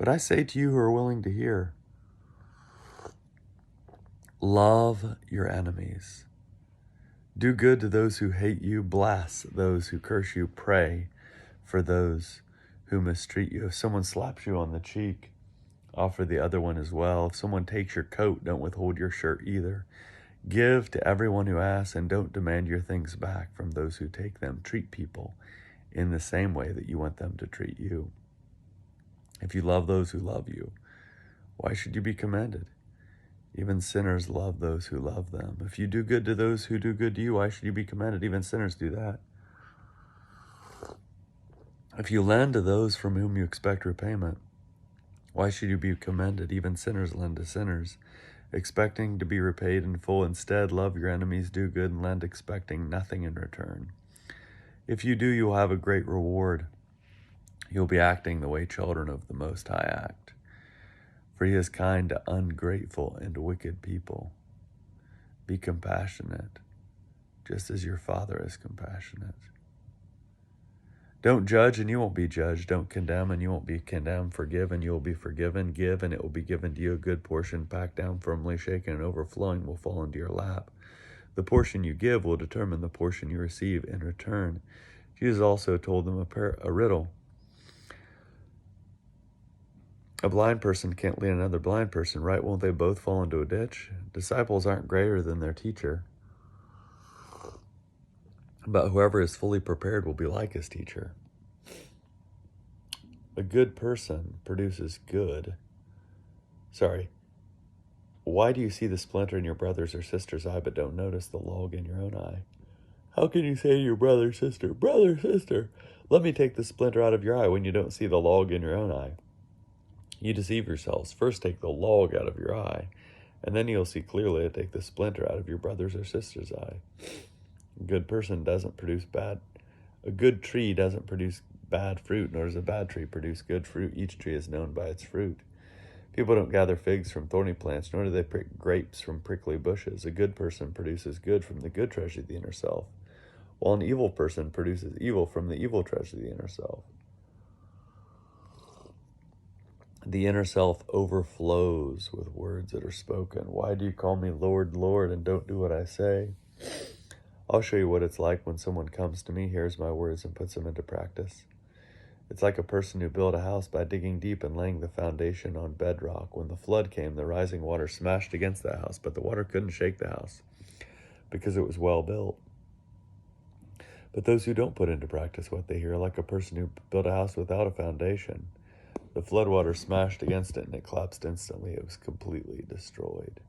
But I say to you who are willing to hear, love your enemies. Do good to those who hate you. Bless those who curse you. Pray for those who mistreat you. If someone slaps you on the cheek, offer the other one as well. If someone takes your coat, don't withhold your shirt either. Give to everyone who asks, and don't demand your things back from those who take them. Treat people in the same way that you want them to treat you. If you love those who love you, why should you be commended? Even sinners love those who love them. If you do good to those who do good to you, why should you be commended? Even sinners do that. If you lend to those from whom you expect repayment, why should you be commended? Even sinners lend to sinners, expecting to be repaid in full. Instead, love your enemies, do good, and lend, expecting nothing in return. If you do, you will have a great reward. You'll be acting the way children of the Most High act. For he is kind to ungrateful and wicked people. Be compassionate, just as your Father is compassionate. Don't judge, and you won't be judged. Don't condemn, and you won't be condemned. Forgive, and you will be forgiven. Give, and it will be given to you. A good portion, packed down, firmly shaken, and overflowing, will fall into your lap. The portion you give will determine the portion you receive in return. Jesus also told them a riddle. A blind person can't lead another blind person, right? Won't they both fall into a ditch? Disciples aren't greater than their teacher, but whoever is fully prepared will be like his teacher. A good person produces good. Why do you see the splinter in your brother's or sister's eye, but don't notice the log in your own eye? How can you say to your brother, sister, let me take the splinter out of your eye when you don't see the log in your own eye? You deceive yourselves. First take the log out of your eye, and then you'll see clearly to take the splinter out of your brother's or sister's eye. A good tree doesn't produce bad fruit, nor does a bad tree produce good fruit. Each tree is known by its fruit. People don't gather figs from thorny plants, nor do they pick grapes from prickly bushes. A good person produces good from the good treasure of the inner self, while an evil person produces evil from the evil treasure of the inner self. The inner self overflows with words that are spoken. Why do you call me Lord, Lord, and don't do what I say? I'll show you what it's like when someone comes to me, hears my words, and puts them into practice. It's like a person who built a house by digging deep and laying the foundation on bedrock. When the flood came, the rising water smashed against the house, but the water couldn't shake the house because it was well built. But those who don't put into practice what they hear are like a person who built a house without a foundation. The floodwater smashed against it, and it collapsed instantly. It was completely destroyed.